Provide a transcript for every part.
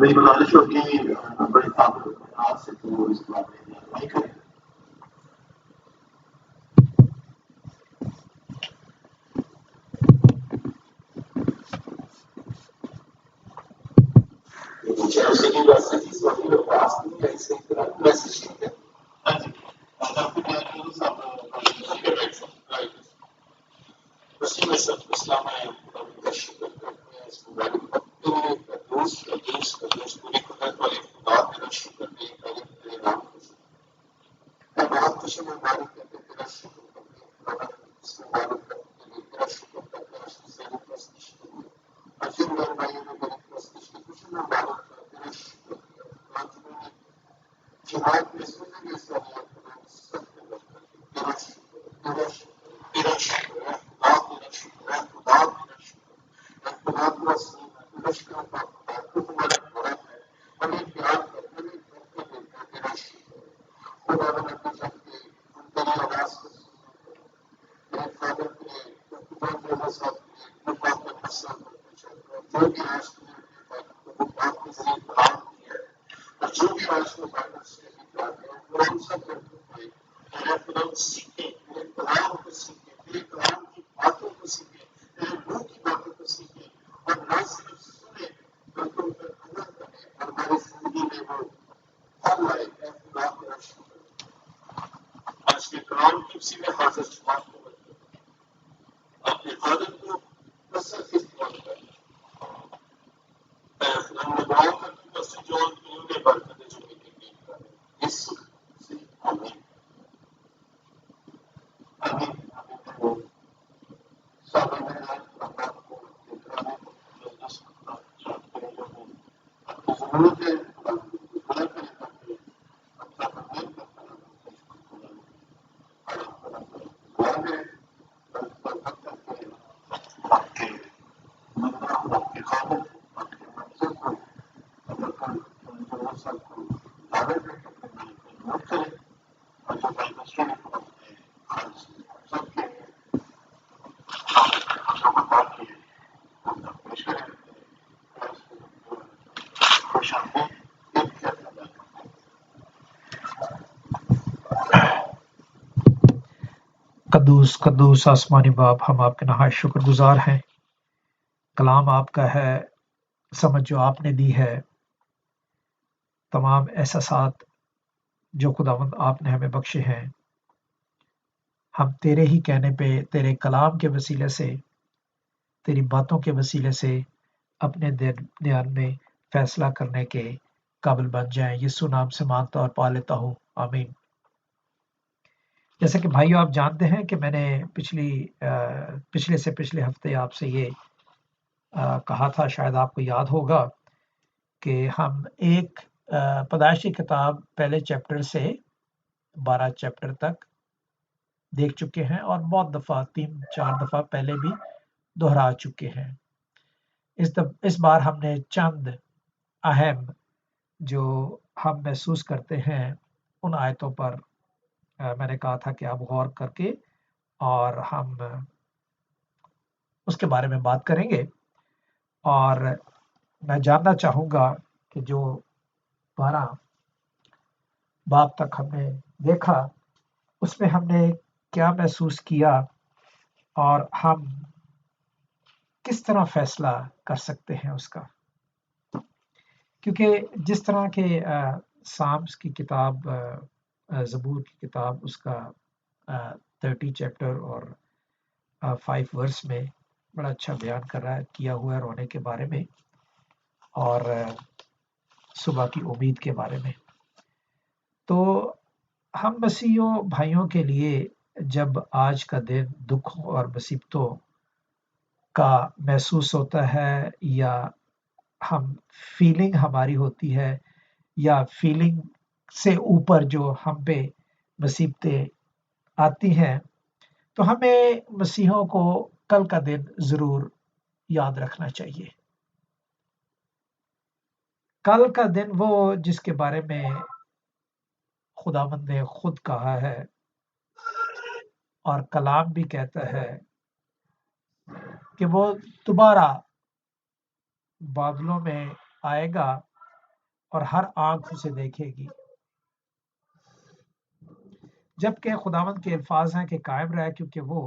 میری گزارش ہوگی بڑے آپ سے تو اس بات میں نہیں کریں. قدوس قدوس آسمانی باپ، ہم آپ کے نہایت شکر گزار ہیں. کلام آپ کا ہے، سمجھ جو آپ نے دی ہے، تمام احساسات جو خداوند آپ نے ہمیں بخشے ہیں، ہم تیرے ہی کہنے پہ، تیرے کلام کے وسیلے سے، تیری باتوں کے وسیلے سے اپنے دھیان میں فیصلہ کرنے کے قابل بن جائیں. یسوع نام سے مانگتا اور پا لیتا ہوں، آمین. جیسا کہ بھائیو آپ جانتے ہیں کہ میں نے پچھلے سے پچھلے ہفتے آپ سے یہ کہا تھا، شاید آپ کو یاد ہوگا، کہ ہم ایک پیدائش کی کتاب پہلے چیپٹر سے 12 چیپٹر تک دیکھ چکے ہیں، اور بہت دفعہ 3-4 دفعہ پہلے بھی دہرا چکے ہیں. اس بار ہم نے چند اہم جو ہم محسوس کرتے ہیں ان آیتوں پر میں نے کہا تھا کہ آپ غور کر کے اور ہم اس کے بارے میں بات کریں گے. اور میں جاننا چاہوں گا کہ جو 12 باب تک ہم نے دیکھا اس میں ہم نے کیا محسوس کیا اور ہم کس طرح فیصلہ کر سکتے ہیں اس کا. کیونکہ جس طرح کے سامس کی کتاب، زبور کی کتاب، اس کا 30 چیپٹر اور 5 ورس میں بڑا اچھا بیان کیا ہوا ہے رونے کے بارے میں اور صبح کی امید کے بارے میں. تو ہم مسیحیوں بھائیوں کے لیے جب آج کا دن دکھوں اور مصیبتوں کا محسوس ہوتا ہے، یا ہم فیلنگ ہماری ہوتی ہے، یا فیلنگ سے اوپر جو ہم پہ مصیبتیں آتی ہیں، تو ہمیں مسیحوں کو کل کا دن ضرور یاد رکھنا چاہیے. کل کا دن وہ جس کے بارے میں خداوند نے خود کہا ہے اور کلام بھی کہتا ہے کہ وہ دوبارہ بادلوں میں آئے گا اور ہر آنکھ اسے دیکھے گی، جبکہ خداوند کے الفاظ ہیں کہ قائم رہے کیونکہ وہ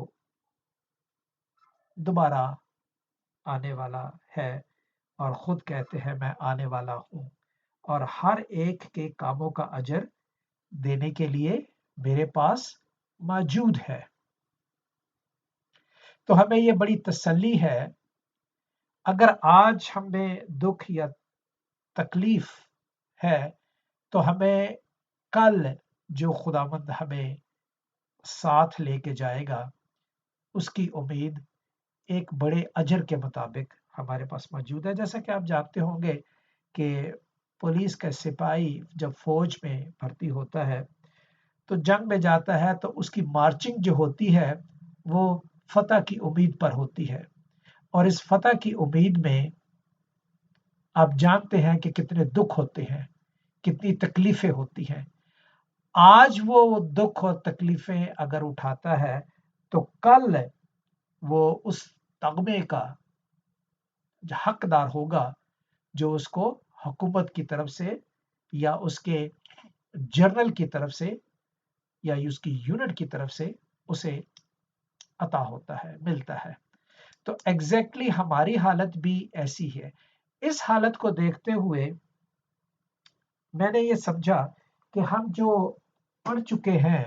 دوبارہ آنے والا ہے، اور خود کہتے ہیں میں آنے والا ہوں اور ہر ایک کے کاموں کا اجر دینے کے لیے میرے پاس موجود ہے۔ تو ہمیں یہ بڑی تسلی ہے، اگر آج ہمیں دکھ یا تکلیف ہے تو ہمیں کل جو خداوند ہمیں ساتھ لے کے جائے گا اس کی امید ایک بڑے اجر کے مطابق ہمارے پاس موجود ہے۔ جیسا کہ آپ جانتے ہوں گے کہ پولیس کا سپاہی جب فوج میں بھرتی ہوتا ہے تو جنگ میں جاتا ہے تو اس کی مارچنگ جو ہوتی ہے وہ فتح کی امید پر ہوتی ہے، اور اس فتح کی امید میں آپ جانتے ہیں کہ کتنے دکھ ہوتے ہیں، کتنی تکلیفیں ہوتی ہیں۔ آج وہ دکھ اور تکلیفیں اگر اٹھاتا ہے تو کل وہ اس تغمے کا حقدار ہوگا جو اس کو حکومت کی طرف سے یا اس کے جنرل کی طرف سے یا اس کی یونٹ کی طرف سے اسے عطا ہوتا ہے، ملتا ہے۔ تو ایگزیکٹلی ہماری حالت بھی ایسی ہے۔ اس حالت کو دیکھتے ہوئے میں نے یہ سمجھا کہ ہم جو پڑھ چکے ہیں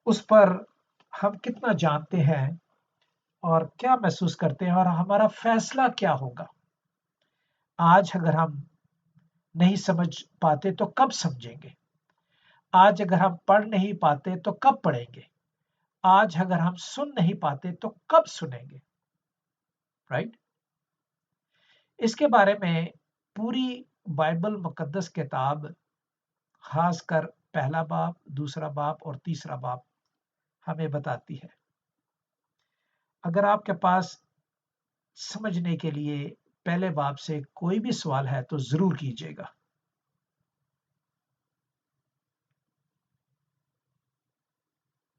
اس پر ہم کتنا جانتے ہیں اور کیا محسوس کرتے ہیں اور ہمارا فیصلہ کیا ہوگا۔ آج اگر ہم نہیں سمجھ پاتے تو کب سمجھیں گے؟ آج اگر ہم پڑھ نہیں پاتے تو کب پڑھیں گے؟ آج اگر ہم سن نہیں پاتے تو کب سنیں گے؟ رائٹ؟ اس کے بارے میں پوری بائبل مقدس کتاب، خاص کر پہلا باب، دوسرا باب اور تیسرا باب ہمیں بتاتی ہے۔ اگر آپ کے پاس سمجھنے کے لیے پہلے باب سے کوئی بھی سوال ہے تو ضرور کیجیے گا۔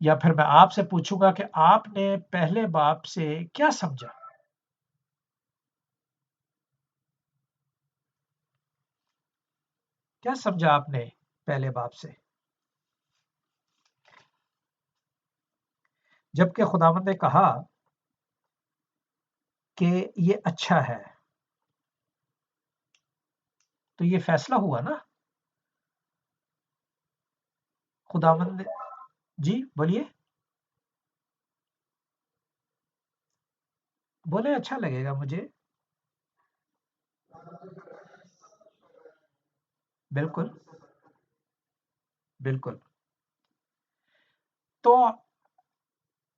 یا پھر میں آپ سے پوچھوں گا کہ آپ نے پہلے باب سے کیا سمجھا؟ کیا سمجھا آپ نے پہلے باب سے؟ جبکہ خداوند نے کہا کہ یہ اچھا ہے تو یہ فیصلہ ہوا نا۔ خداوند جی بولیے، بولے اچھا لگے گا مجھے۔ بالکل بالکل۔ تو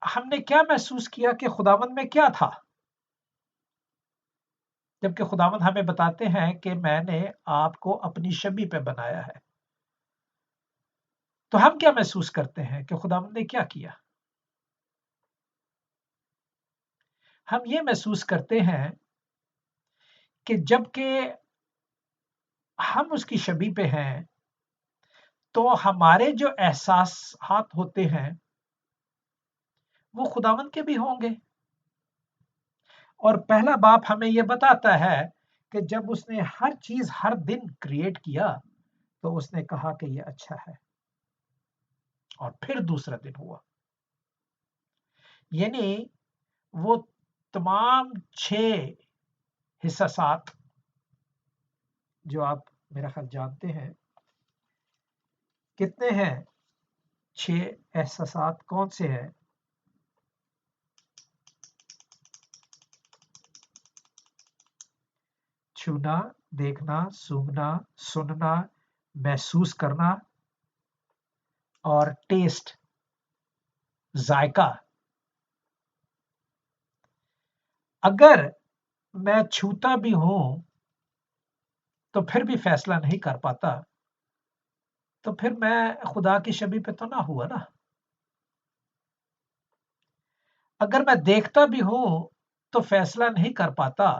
ہم نے کیا محسوس کیا کہ خداوند میں کیا تھا؟ جبکہ خداوند ہمیں بتاتے ہیں کہ میں نے آپ کو اپنی شبیہ پہ بنایا ہے، تو ہم کیا محسوس کرتے ہیں کہ خداوند نے کیا کیا؟ ہم یہ محسوس کرتے ہیں کہ جب کہ ہم اس کی شبیہ پہ ہیں تو ہمارے جو احساسات ہوتے ہیں وہ خداوند کے بھی ہوں گے۔ اور پہلا باب ہمیں یہ بتاتا ہے کہ جب اس نے ہر چیز ہر دن کریٹ کیا تو اس نے کہا کہ یہ اچھا ہے، اور پھر دوسرا دن ہوا۔ یعنی وہ تمام 6 حساسات جو آپ میرا خیال جانتے ہیں کتنے ہیں، 6 احساسات کون سے ہیں؟ چھونا، دیکھنا، سونگھنا، سننا، محسوس کرنا اور ٹیسٹ، ذائقہ۔ اگر میں چھوتا بھی ہوں تو پھر بھی فیصلہ نہیں کر پاتا تو پھر میں خدا کی شبیہ پہ تو نہ ہوا نا۔ اگر میں دیکھتا بھی ہوں تو فیصلہ نہیں کر پاتا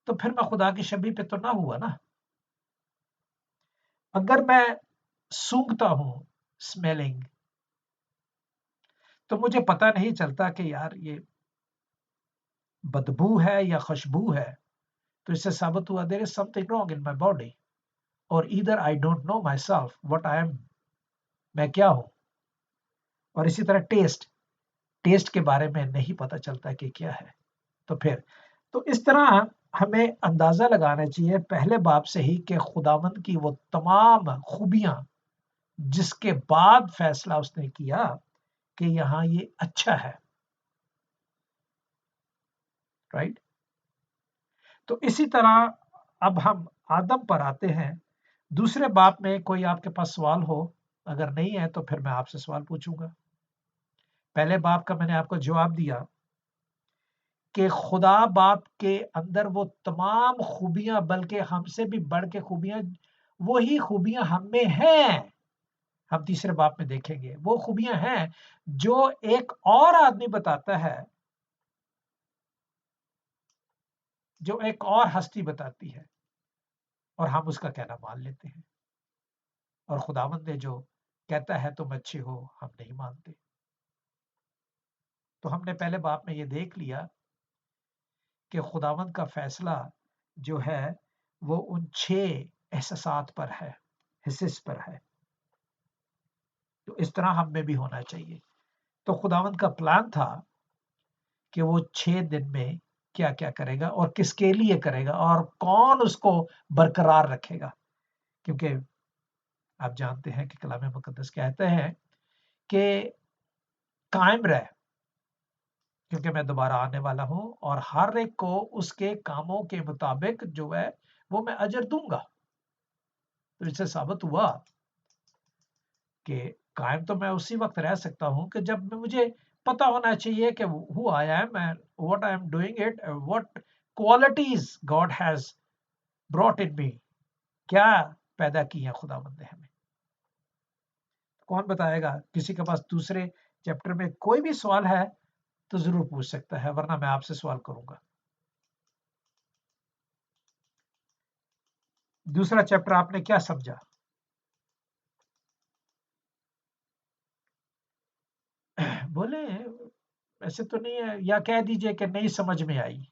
تو پھر میں خدا کی شبیہ پہ تو نہ ہوا نا۔ اگر میں سونگتا ہوں، اسمیلنگ، تو مجھے پتہ نہیں چلتا کہ یار یہ بدبو ہے یا خوشبو ہے، تو اس سے ثابت ہوا there is something wrong in my body۔ اور either I don't know myself what I am, میں کیا ہوں. اور اسی طرح ٹیسٹ کے بارے میں نہیں پتہ چلتا کہ کیا ہے. تو اس طرح ہمیں اندازہ لگانا چاہیے پہلے باب سے ہی کہ خداوند کی وہ تمام خوبیاں جس کے بعد فیصلہ اس نے کیا کہ یہاں یہ اچھا ہے. رائٹ. تو اسی طرح اب ہم آدم پر آتے ہیں. دوسرے باب میں کوئی آپ کے پاس سوال ہو؟ اگر نہیں ہے تو پھر میں آپ سے سوال پوچھوں گا. پہلے باب کا میں نے آپ کو جواب دیا کہ خدا باپ کے اندر وہ تمام خوبیاں، بلکہ ہم سے بھی بڑھ کے خوبیاں، وہی خوبیاں ہم میں ہیں. ہم تیسرے باب میں دیکھیں گے وہ خوبیاں ہیں جو ایک اور آدمی بتاتا ہے، جو ایک اور ہستی بتاتی ہے، اور ہم اس کا کہنا مان لیتے ہیں. اور خداوند نے جو کہتا ہے تم اچھے ہو، ہم نہیں مانتے. تو ہم نے پہلے باب میں یہ دیکھ لیا کہ خداوند کا فیصلہ جو ہے وہ ان 6 احساسات پر ہے، حصص پر ہے. تو اس طرح ہم میں بھی ہونا چاہیے. تو خداوند کا پلان تھا کہ وہ 6 دن میں کیا کیا کرے گا اور کس کے لیے کرے گا اور کون اس کو برقرار رکھے گا. کیونکہ آپ جانتے ہیں کہ کلام مقدس کہتے ہیں کہ قائم رہ، کیونکہ میں دوبارہ آنے والا ہوں اور ہر ایک کو اس کے کاموں کے مطابق جو ہے وہ میں اجر دوں گا. تو اس سے ثابت ہوا کہ قائم تو میں اسی وقت رہ سکتا ہوں کہ جب مجھے پتا ہونا چاہیے کہ who I am and what I am doing it, what qualities God has brought in me. کیا پیدا کی ہیں خداوند نے ہمیں. کون بتائے گا؟ کسی کے پاس دوسرے چیپٹر میں کوئی بھی سوال ہے تو ضرور پوچھ سکتا ہے، ورنہ میں آپ سے سوال کروں گا. دوسرا چیپٹر آپ نے کیا سمجھا؟ بولے ایسے تو نہیں ہے، یا کہہ دیجئے کہ نہیں سمجھ میں آئی.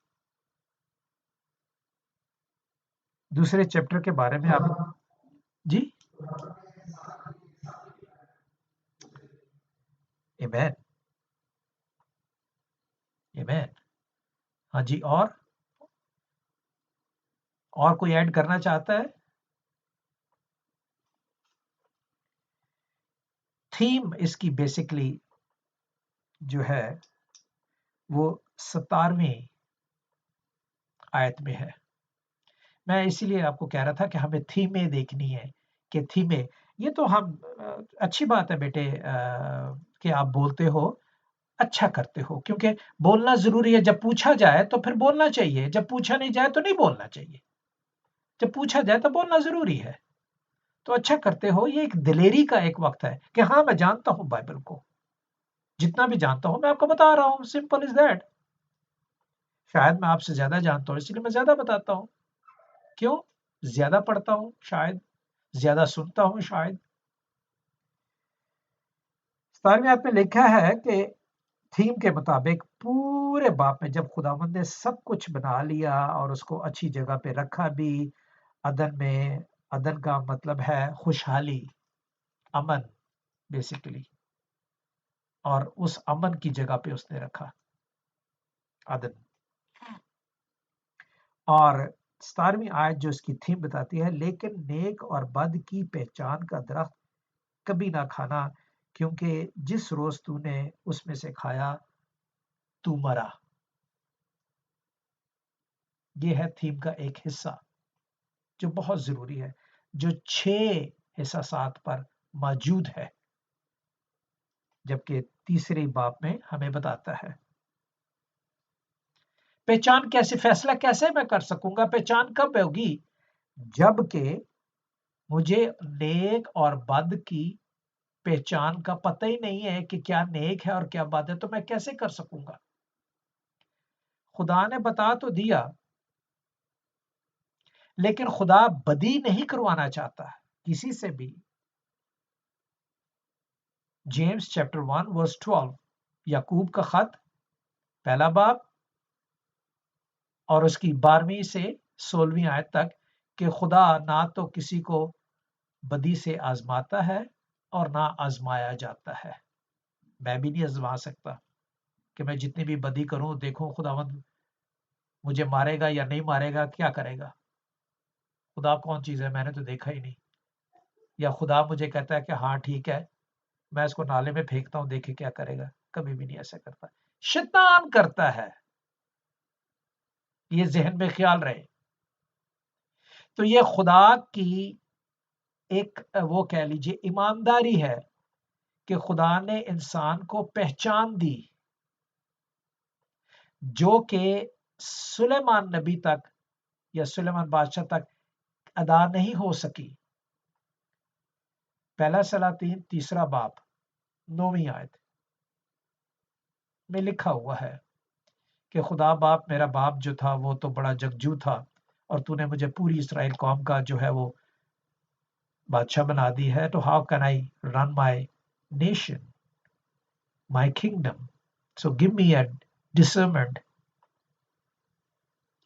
دوسرے چیپٹر کے بارے میں آپ جی ایمین ایمین. ہاں جی. اور کوئی ایڈ کرنا چاہتا ہے؟ تھیم اس کی بیسکلی جو ہے وہ 17ویں آیت میں ہے. میں اسی لیے آپ کو کہہ رہا تھا کہ ہمیں تھیمیں دیکھنی ہے کہ تھیمیں. یہ تو ہم اچھی بات ہے بیٹے کہ آپ بولتے ہو، اچھا کرتے ہو، کیونکہ بولنا ضروری ہے. جب پوچھا جائے تو پھر بولنا چاہیے، جب پوچھا نہیں جائے تو نہیں بولنا چاہیے. جب پوچھا جائے تو بولنا ضروری ہے. تو اچھا کرتے ہو. یہ ایک دلیری کا ایک وقت ہے کہ ہاں میں جانتا ہوں بائبل کو، جتنا بھی جانتا ہوں میں آپ کو بتا رہا ہوں. Simple is that. شاید میں آپ سے زیادہ جانتا ہوں اس لیے میں زیادہ بتاتا ہوں. کیوں؟ زیادہ پڑھتا ہوں، شاید زیادہ سنتا ہوں، شاید. 17ویں آیت میں لکھا ہے کہ تھیم کے مطابق پورے باپ میں جب خداوند نے سب کچھ بنا لیا اور اس کو اچھی جگہ پہ رکھا بھی، عدن میں، عدن کا مطلب ہے خوشحالی، امن بیسیکلی، اور اس امن کی جگہ پہ اس نے رکھا عدن. اور 17ویں آیت جو اس کی تھیم بتاتی ہے، لیکن نیک اور بد کی پہچان کا درخت کبھی نہ کھانا، کیونکہ جس روز تو نے اس میں سے کھایا تو مرا. یہ ہے تھیم کا ایک حصہ جو بہت ضروری ہے، جو 6 احساسات پر موجود ہے، جبکہ تیسری باب میں ہمیں بتاتا ہے. پہچان کیسے، فیصلہ کیسے میں کر سکوں گا؟ پہچان کب ہوگی؟ جب کہ مجھے نیک اور بد کی پہچان کا پتہ ہی نہیں ہے کہ کیا نیک ہے اور کیا بد ہے، تو میں کیسے کر سکوں گا؟ خدا نے بتا تو دیا، لیکن خدا بدی نہیں کروانا چاہتا کسی سے بھی. جیمز چیپٹر 1 ورس 12، یعقوب کا خط پہلا باب اور اس کی 12ویں سے 16ویں آیت تک کہ خدا نہ تو کسی کو بدی سے آزماتا ہے اور نہ آزمایا جاتا ہے. میں بھی نہیں آزما سکتا کہ میں جتنی بھی بدی کروں دیکھوں خداوند مجھے مارے گا یا نہیں مارے گا, کیا کرے گا. خدا کون چیز ہے, میں نے تو دیکھا ہی نہیں. یا خدا مجھے کہتا ہے کہ ہاں ٹھیک ہے میں اس کو نالے میں پھینکتا ہوں دیکھے کیا کرے گا. کبھی بھی نہیں ایسا کرتا, شیطان کرتا ہے. یہ ذہن میں خیال رہے. تو یہ خدا کی ایک وہ کہہ لیجیے ایمانداری ہے کہ خدا نے انسان کو پہچان دی جو کہ سلیمان نبی تک یا سلیمان بادشاہ تک ادا نہیں ہو سکی. پہلا سلاطین 3 باب 9 آیت میں لکھا ہوا ہے کہ خدا باپ میرا باپ جو تھا وہ تو بڑا جگجو تھا اور تو نے مجھے پوری اسرائیل قوم کا جو ہے وہ بادشاہ بنا دی ہے. تو how can I run my nation my kingdom, so give me a discernment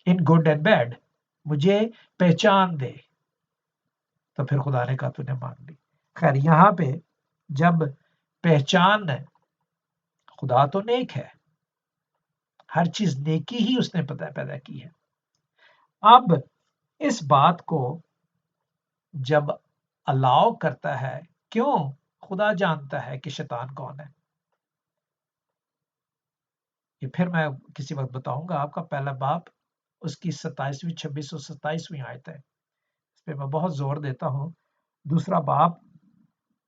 in good and bad, مجھے پہچان دے. تو پھر خدا نے کہا تو نے مانگ لی. خیر یہاں پہ جب پہچان ہے, خدا تو نیک ہے, ہر چیز نیکی ہی اس نے پیدا کی ہے. اب اس بات کو جب الاؤ کرتا ہے, کیوں؟ خدا جانتا ہے کہ شیطان کون ہے. یہ پھر میں کسی وقت بتاؤں گا. آپ کا پہلا باب اس کی 27ویں 26 اور 27ویں آیت ہے, اس پہ میں بہت زور دیتا ہوں. دوسرا باب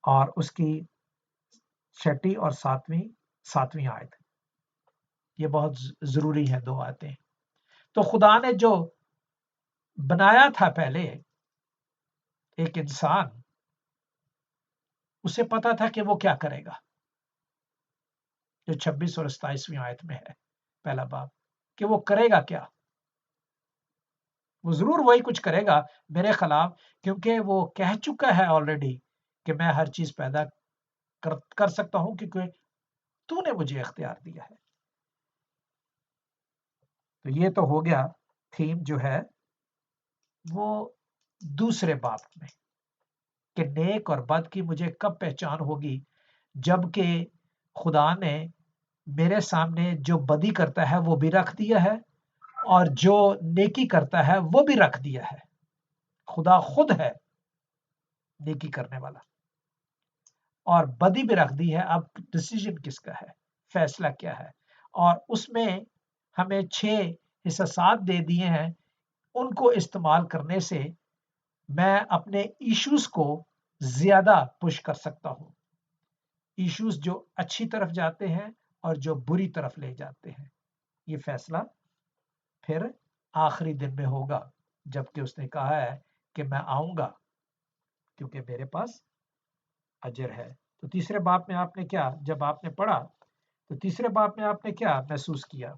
اور اس کی 6 اور 7ویں آیت, یہ بہت ضروری ہے 2 آیتیں. تو خدا نے جو بنایا تھا پہلے ایک انسان, اسے پتا تھا کہ وہ کیا کرے گا, جو 26 اور 27ویں آیت میں ہے پہلا باب, کہ وہ کرے گا کیا. وہ ضرور وہی کچھ کرے گا میرے خلاف, کیونکہ وہ کہہ چکا ہے آلریڈی کہ میں ہر چیز پیدا کر سکتا ہوں کیونکہ تو نے مجھے اختیار دیا ہے. تو یہ تو ہو گیا تھیم جو ہے وہ دوسرے باب میں, کہ نیک اور بد کی مجھے کب پہچان ہوگی, جبکہ خدا نے میرے سامنے جو بدی کرتا ہے وہ بھی رکھ دیا ہے اور جو نیکی کرتا ہے وہ بھی رکھ دیا ہے. خدا خود ہے نیکی کرنے والا اور بدی بھی رکھ دی ہے. اب ڈیسیژن کس کا ہے, فیصلہ کیا ہے, اور اس میں ہمیں 6 حصصات دے دیے ہیں. ان کو استعمال کرنے سے میں اپنے ایشوز کو زیادہ پش کر سکتا ہوں. ایشوز جو اچھی طرف جاتے ہیں اور جو بری طرف لے جاتے ہیں. یہ فیصلہ پھر آخری دن میں ہوگا, جبکہ اس نے کہا ہے کہ میں آؤں گا کیونکہ میرے پاس اجر ہے. تو تیسرے باب میں آپ نے کیا, جب آپ نے پڑھا تو تیسرے باب میں آپ نے کیا محسوس کیا؟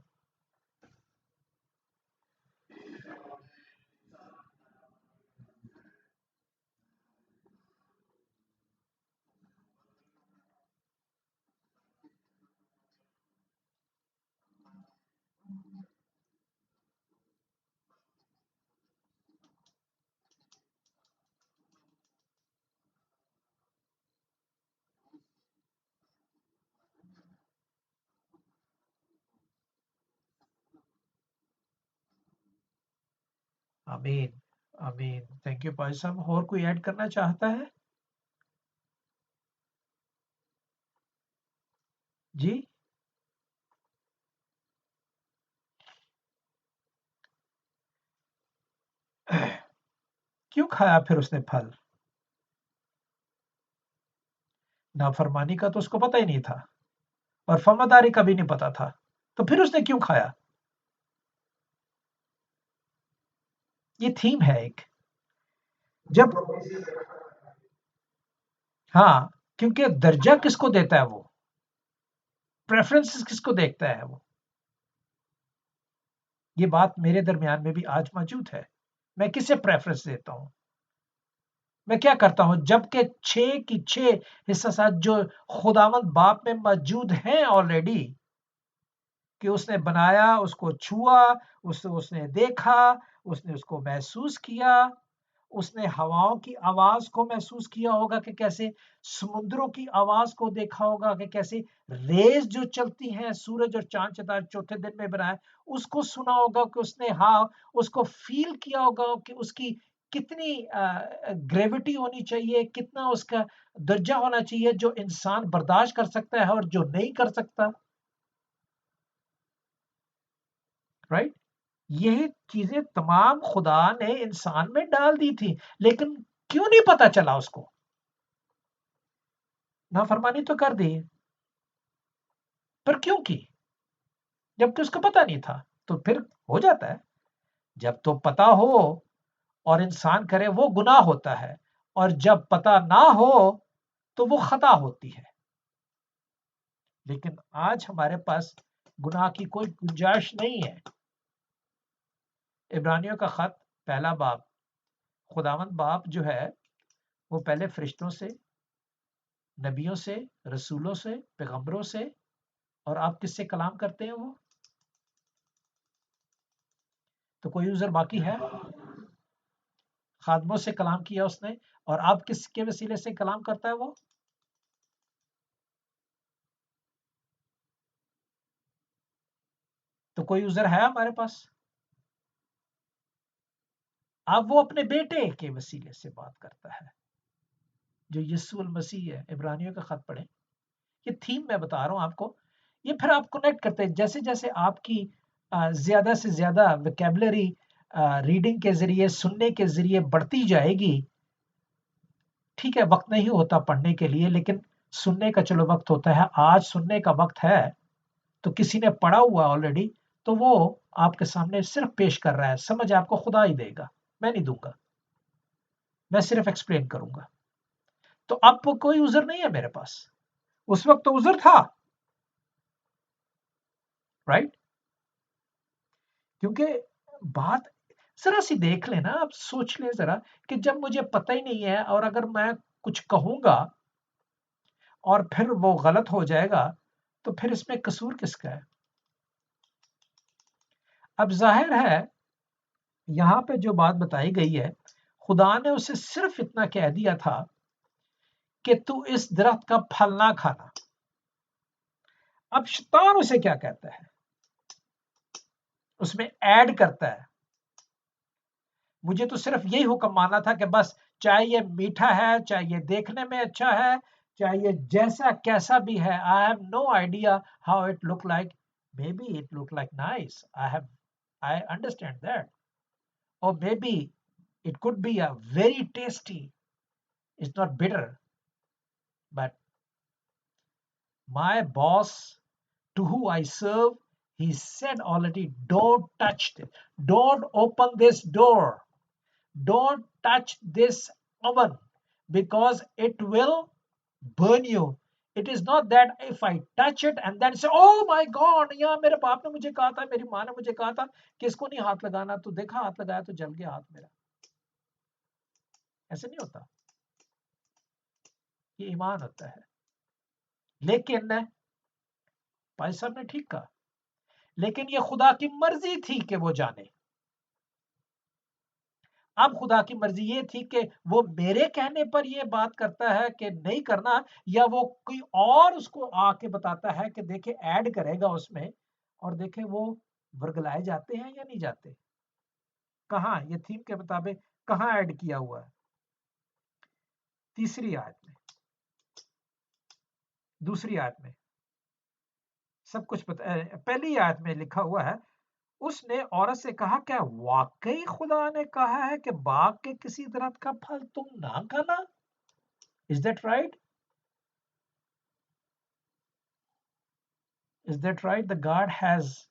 آمین آمین. تھینک یو بھائی صاحب. اور کوئی ایڈ کرنا چاہتا ہے؟ جی کیوں کھایا پھر اس نے پھل؟ نافرمانی کا تو اس کو پتہ ہی نہیں تھا اور فرمانبرداری کا بھی نہیں پتا تھا, تو پھر اس نے کیوں کھایا؟ یہ تھیم ہے ایک, جب ہاں کیونکہ درجہ کس کو دیتا ہے, وہ پریفرنس کس کو دیکھتا ہے وہ. یہ بات میرے درمیان میں بھی آج موجود ہے. میں کسے پریفرنس دیتا ہوں, میں کیا کرتا ہوں, جبکہ 6 کی 6 حصصات جو خداوند باپ میں موجود ہیں آلریڈی, کہ اس نے بنایا, اس کو چھوا, اس نے دیکھا, اس نے اس کو محسوس کیا, اس نے ہواؤں کی آواز کو محسوس کیا ہوگا کہ کیسے سمندروں کی آواز کو دیکھا ہوگا کہ کیسے ریز جو چلتی ہیں سورج اور چاند ستارے چوتھے دن میں بنائے اس کو سنا ہوگا کہ اس نے اس کو فیل کیا ہوگا کہ اس کی کتنی گریوٹی ہونی چاہیے، کتنا اس کا درجہ ہونا چاہیے جو انسان برداشت کر سکتا ہے اور جو نہیں کر سکتا. رائٹ؟ یہ چیزیں تمام خدا نے انسان میں ڈال دی تھی، لیکن کیوں نہیں پتا چلا اس کو؟ نافرمانی تو کر دی، پر کیوں کی؟ جبکہ اس کو پتا نہیں تھا. تو پھر ہو جاتا ہے جب تو پتا ہو اور انسان کرے وہ گناہ ہوتا ہے، اور جب پتا نہ ہو تو وہ خطا ہوتی ہے. لیکن آج ہمارے پاس گناہ کی کوئی گنجائش نہیں ہے. عبرانیوں کا خط پہلا باب، خداوند باپ جو ہے وہ پہلے فرشتوں سے، نبیوں سے، رسولوں سے، پیغمبروں سے، اور آپ کس سے کلام کرتے ہیں؟ وہ تو کوئی عذر باقی ہے؟ خادموں سے کلام کیا اس نے، اور آپ کس کے وسیلے سے کلام کرتا ہے وہ؟ تو کوئی عذر ہے ہمارے پاس؟ اب وہ اپنے بیٹے کے وسیلے سے بات کرتا ہے جو یسوع المسیح ہے. عبرانیوں کا خط پڑھیں. یہ تھیم میں بتا رہا ہوں آپ کو، یہ پھر آپ کنیکٹ کرتے ہیں جیسے جیسے آپ کی زیادہ سے زیادہ ویکیبلری ریڈنگ کے ذریعے، سننے کے ذریعے بڑھتی جائے گی. ٹھیک ہے، وقت نہیں ہوتا پڑھنے کے لیے، لیکن سننے کا چلو وقت ہوتا ہے. آج سننے کا وقت ہے، تو کسی نے پڑھا ہوا آلریڈی تو وہ آپ کے سامنے صرف پیش کر رہا ہے. سمجھ آپ کو خدا ہی دے گا، میں نہیں دوں گا، میں صرف ایکسپلین کروں گا. تو اب کوئی عذر نہیں ہے میرے پاس. اس وقت تو عذر تھا، رائٹ؟ کیونکہ بات ذرا سی دیکھ لیں نا، آپ سوچ لیں ذرا کہ جب مجھے پتہ ہی نہیں ہے اور اگر میں کچھ کہوں گا اور پھر وہ غلط ہو جائے گا تو پھر اس میں قصور کس کا ہے؟ اب ظاہر ہے یہاں پہ جو بات بتائی گئی ہے، خدا نے اسے صرف اتنا کہہ دیا تھا کہ تو اس درخت کا پھل نہ کھانا. اب شیطان اسے کیا کہتا ہے؟ اس میں ایڈ کرتا ہے. مجھے تو صرف یہی حکم ماننا تھا کہ بس چاہے یہ میٹھا ہے، چاہے یہ دیکھنے میں اچھا ہے، چاہے یہ جیسا کیسا بھی ہے. I have no idea how it look like. Maybe it look like nice. I understand that. Or maybe it could be a very tasty. It's not bitter. But my boss, to who I serve, he said already, don't touch it. Don't open this door. Don't touch this oven because it will burn you. It is not that if I touch it and then say, oh my God, یہاں میرے باپ نے مجھے کہا تھا، میری ماں نے مجھے کہا تھا کہ اس کو نہیں ہاتھ لگانا، تو دیکھا ہاتھ لگایا تو جل گیا ہاتھ میرا. ایسے نہیں ہوتا. یہ ایمان ہوتا ہے. لیکن بھائی صاحب نے ٹھیک کہا، لیکن یہ خدا کی مرضی تھی کہ وہ جانے. اب خدا کی مرضی یہ تھی کہ وہ میرے کہنے پر یہ بات کرتا ہے کہ نہیں کرنا، یا وہ کوئی اور اس کو آ کے بتاتا ہے کہ دیکھیں ایڈ کرے گا اس میں، اور دیکھیں وہ ورگلائے جاتے ہیں یا نہیں جاتے. کہاں یہ تھیم کے مطابق کہاں ایڈ کیا ہوا ہے؟ تیسری آیت میں، دوسری آیت میں سب کچھ پہلی آیت میں لکھا ہوا ہے، اس نے عورت سے کہا کیا واقعی خدا نے کہا ہے کہ باغ کے کسی درخت کا پھل تم نہ کھانا؟ Is that right? Is that right? The God has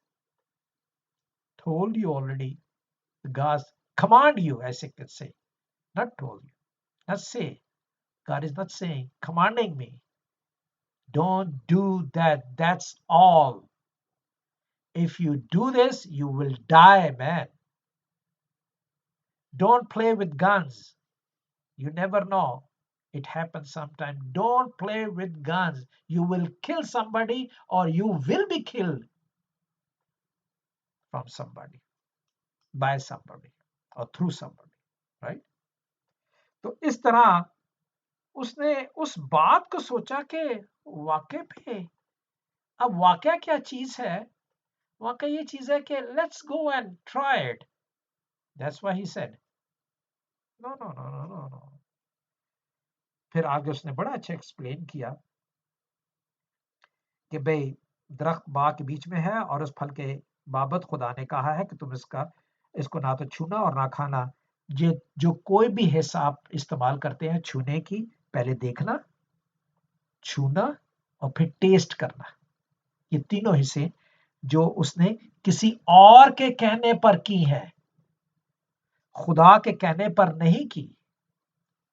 told you already. The God command you, as I could say. Not told you. Not say. God is not saying, commanding me. Don't do that. That's all. If you do this, you will die, man. Don't play with guns. You never know. It happens sometime. Don't play with guns. You will kill somebody or you will be killed from somebody, by somebody, or through somebody, right? تو اس طرح اس نے اس بات کو سوچا کہ واقع پہ اب واقعہ کیا چیز ہے؟ واقعہ یہ چیز ہے کہ let's go and try it. That's why he said no no no no no no. پھر آگے اس نے بڑا اچھا ایکسپلین کیا کہ بھئی درخت باغ کے بیچ میں ہے اور اس پھل کے بابت خدا نے کہا ہے کہ تم اس کو نہ تو چھونا اور نہ کھانا. جو کوئی بھی حصہ آپ استعمال کرتے ہیں چھونے کی، پہلے دیکھنا، چھونا اور پھر ٹیسٹ کرنا. یہ تینوں حصے جو اس نے کسی اور کے کہنے پر کی ہے، خدا کے کہنے پر نہیں کی.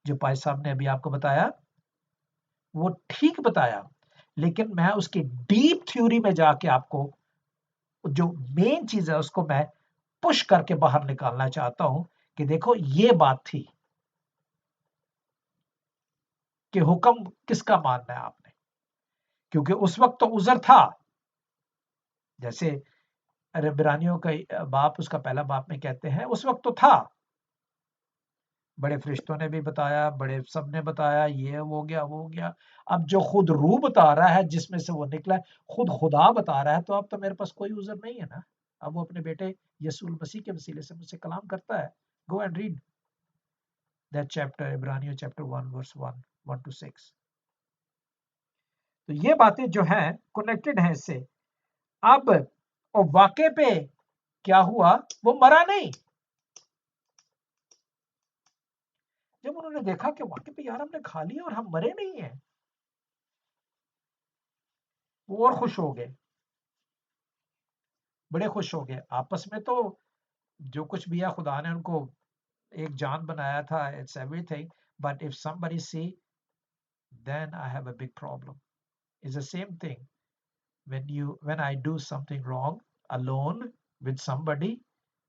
جو پائی صاحب نے ابھی آپ کو بتایا وہ ٹھیک بتایا، لیکن میں اس کی ڈیپ تھیوری میں جا کے آپ کو جو مین چیز ہے اس کو میں پش کر کے باہر نکالنا چاہتا ہوں کہ دیکھو یہ بات تھی کہ حکم کس کا ماننا ہے آپ نے، کیونکہ اس وقت تو عذر تھا. جیسے عبرانیوں کا باپ اس کا پہلا باپ میں کہتے ہیں اس وقت تو تھا. بڑے فرشتوں نے بھی بتایا، بڑے سب نے بتایا، یہ ہو گیا وہ ہو گیا. اب جو خود روح بتا رہا ہے جس میں سے وہ نکلا ہے، خود خدا بتا رہا ہے، تو اب تو میرے پاس کوئی عذر نہیں ہے نا. اب وہ اپنے بیٹے یسوع المسیح کے وسیلے سے مجھ سے کلام کرتا ہے. Go and read that chapter, عبرانیوں چیپٹر 1 ورس 1 to 6. تو یہ باتیں جو ہیں کنیکٹڈ ہیں اس سے. اب اور واقع پہ کیا ہوا؟ وہ مرا نہیں. جب انہوں نے دیکھا کہ واقع پہ یار ہم نے کھا لیا اور ہم مرے نہیں ہیں، وہ اور خوش ہو گئے، بڑے خوش ہو گئے. آپس میں تو جو کچھ بھی ہے خدا نے ان کو ایک جان بنایا تھا. It's everything. But if somebody see then I have a big problem. It's the same thing when I do something wrong alone with somebody,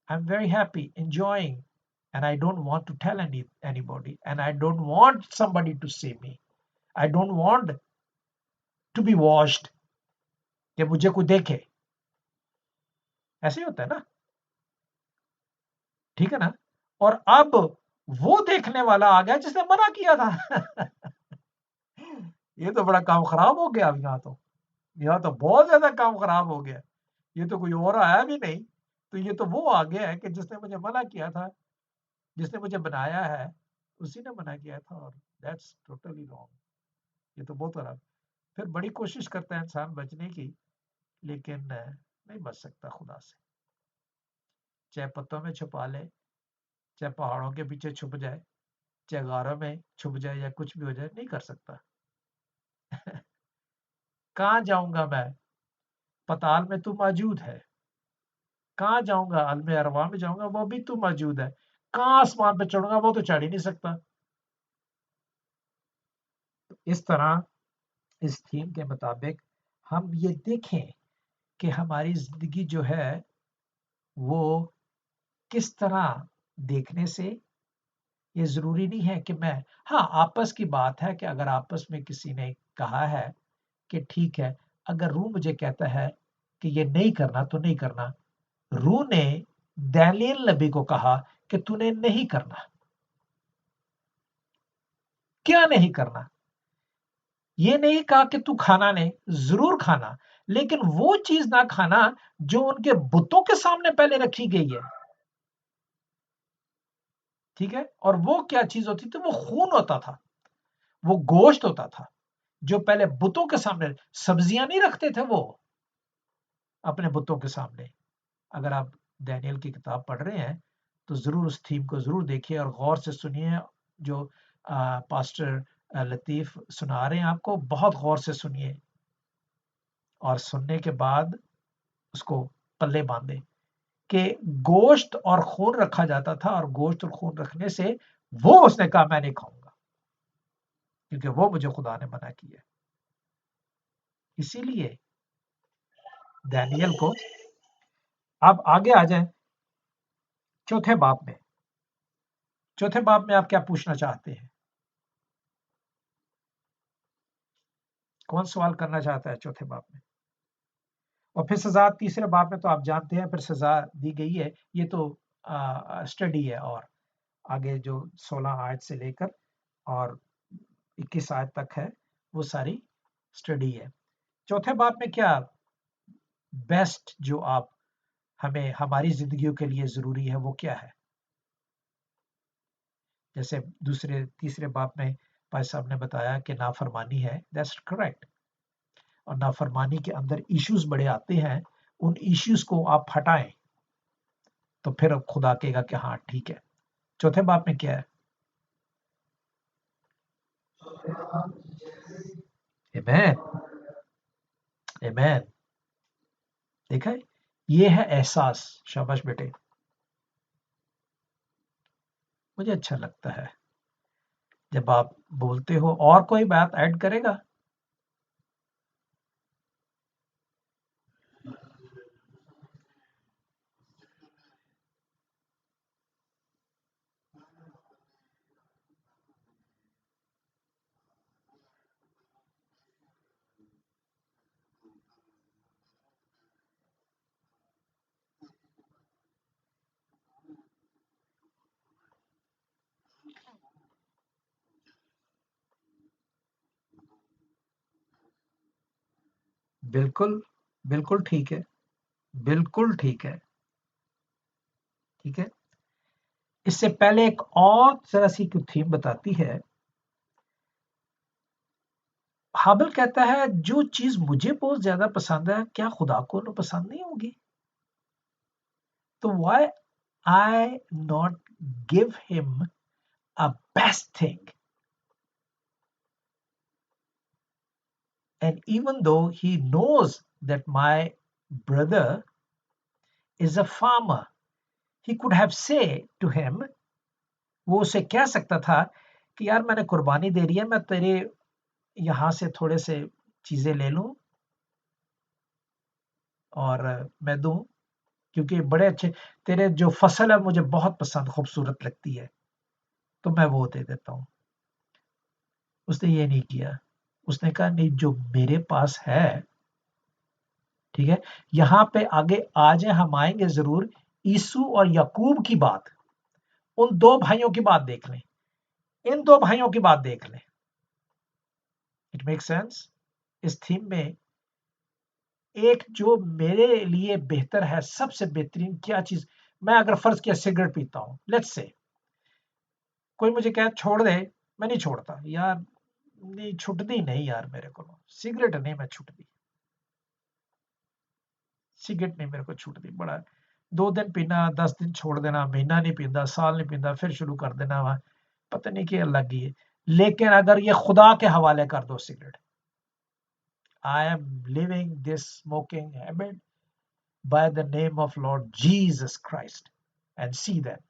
I'm very happy, enjoying, and I don't want to tell anybody, and I don't want somebody to see me. I don't want to be watched کہ مجھے کوئی دیکھے. ایسے ہی ہوتا ہے نا، ٹھیک ہے نا. اور اب وہ دیکھنے والا آ گیا جس نے منع کیا تھا. یہ تو بڑا کام خراب ہو گیا. اب یہاں تو بہت زیادہ کام خراب ہو گیا. یہ تو کوئی اور آیا بھی نہیں، تو یہ تو وہ آ گیا ہے کہ جس نے مجھے منع کیا تھا، جس نے مجھے بنایا ہے اسی نے منع کیا تھا. اور دیٹس ٹوٹلی رانگ. یہ تو بہت خراب. پھر بڑی کوشش کرتا ہے انسان بچنے کی، لیکن نہیں بچ سکتا خدا سے. چاہے پتوں میں چھپا لے، چاہے پہاڑوں کے پیچھے چھپ جائے، چاہے غاروں میں چھپ جائے، یا کچھ بھی ہو جائے، نہیں کر سکتا. کہاں جاؤں گا میں؟ پتال میں تو موجود ہے. کہاں جاؤں گا؟ عالم ارواح میں جاؤں گا، وہ بھی تو موجود ہے. کہاں آسمان پہ چڑھوں گا؟ وہ تو چڑھ ہی نہیں سکتا. اس طرح اس تھیم کے مطابق ہم یہ دیکھیں کہ ہماری زندگی جو ہے وہ کس طرح دیکھنے سے. یہ ضروری نہیں ہے کہ ہاں آپس کی بات ہے کہ اگر آپس میں کسی نے کہا ہے کہ ٹھیک ہے، اگر روح مجھے کہتا ہے کہ یہ نہیں کرنا تو نہیں کرنا. روح نے دانیل نبی کو کہا کہ تو نے نہیں کرنا. کیا نہیں کرنا؟ یہ نہیں کہا کہ تو کھانا نہیں، ضرور کھانا، لیکن وہ چیز نہ کھانا جو ان کے بتوں کے سامنے پہلے رکھی گئی ہے. ٹھیک ہے. اور وہ کیا چیز ہوتی تھی؟ وہ خون ہوتا تھا، وہ گوشت ہوتا تھا جو پہلے بتوں کے سامنے. سبزیاں نہیں رکھتے تھے وہ اپنے بتوں کے سامنے. اگر آپ دانیل کی کتاب پڑھ رہے ہیں تو ضرور اس تھیم کو ضرور دیکھیے اور غور سے سنیے. جو پاسٹر لطیف سنا رہے ہیں آپ کو، بہت غور سے سنیے، اور سننے کے بعد اس کو پلے باندھے کہ گوشت اور خون رکھا جاتا تھا، اور گوشت اور خون رکھنے سے وہ اس نے کہا میں نہیں کھاؤں گا کیونکہ وہ مجھے خدا نے منع کیا. اسی لیے دانیل کو. اب آگے آ جائیں چوتھے باب میں. چوتھے باب میں آپ کیا پوچھنا چاہتے ہیں؟ کون سوال کرنا چاہتا ہے چوتھے باب میں؟ اور پھر سزا تیسرے باب میں تو آپ جانتے ہیں پھر سزا دی گئی ہے. یہ تو اسٹڈی ہے. اور آگے جو 16 آیت سے لے کر اور 21 آیت تک ہے وہ ساری اسٹڈی ہے۔ چوتھے باب میں کیا بیسٹ جو آپ ہمیں ہماری زندگیوں کے لیے ضروری ہے وہ کیا ہے؟ جیسے تیسرے باب میں بھائی صاحب نے بتایا کہ نافرمانی ہے، دیٹس کریکٹ، اور نافرمانی کے اندر ایشوز بڑے آتے ہیں، ان ایشوز کو آپ ہٹائیں تو پھر اب خدا کہے گا کہ ہاں ٹھیک ہے۔ چوتھے باب میں کیا ہے؟ ایمین، ایمین، دیکھا ہے؟ یہ ہے احساس، شاباش بیٹے، مجھے اچھا لگتا ہے جب آپ بولتے ہو۔ اور کوئی بات ایڈ کرے گا؟ بالکل، بالکل ٹھیک ہے، بالکل ٹھیک ہے، ٹھیک ہے۔ اس سے پہلے ایک اور ذرا سی تھیم بتاتی ہے۔ حابل کہتا ہے جو چیز مجھے بہت زیادہ پسند ہے کیا خدا کو نہ پسند نہیں ہوگی؟ تو why I not give him a best thing? And even though he knows that my brother is a farmer, he could have said to him, وہ اسے کہہ سکتا تھا کہ یار میں نے قربانی دے رہی ہے، میں تیرے یہاں سے تھوڑے سے چیزیں لے لوں اور میں دوں، کیونکہ بڑے اچھے تیرے جو فصل ہے مجھے بہت پسند خوبصورت لگتی ہے تو میں وہ دے دیتا ہوں۔ اس نے یہ نہیں کیا، اس نے کہا نہیں جو میرے پاس ہے، ٹھیک ہے۔ یہاں پہ آگے آج ہم آئیں گے ضرور، عیسو اور یعقوب کی بات، ان دو بھائیوں کی بات دیکھ لیں، ان دو بھائیوں کی بات دیکھ لیں۔ It make sense? اس تھیم میں ایک جو میرے لیے بہتر ہے، سب سے بہترین کیا چیز، میں اگر فرض کیا سگریٹ پیتا ہوں، لیٹس سے کوئی مجھے کہے چھوڑ دے، میں نہیں چھوڑتا یار، نہیں چھٹتی نہیں یار میرے کو، سگریٹ نہیں میں چھٹتی، سگریٹ نہیں میرے کو چھوٹتی، بڑا 2 دن پینا، 10 دن چھوڑ دینا، مہینہ نہیں پیندا، سال نہیں پیندا، پھر شروع کر دینا، پتہ نہیں کہ اللہ کی ہے۔ لیکن اگر یہ خدا کے حوالے کر دو cigarette, I am living this smoking habit by the name of Lord Jesus Christ and see that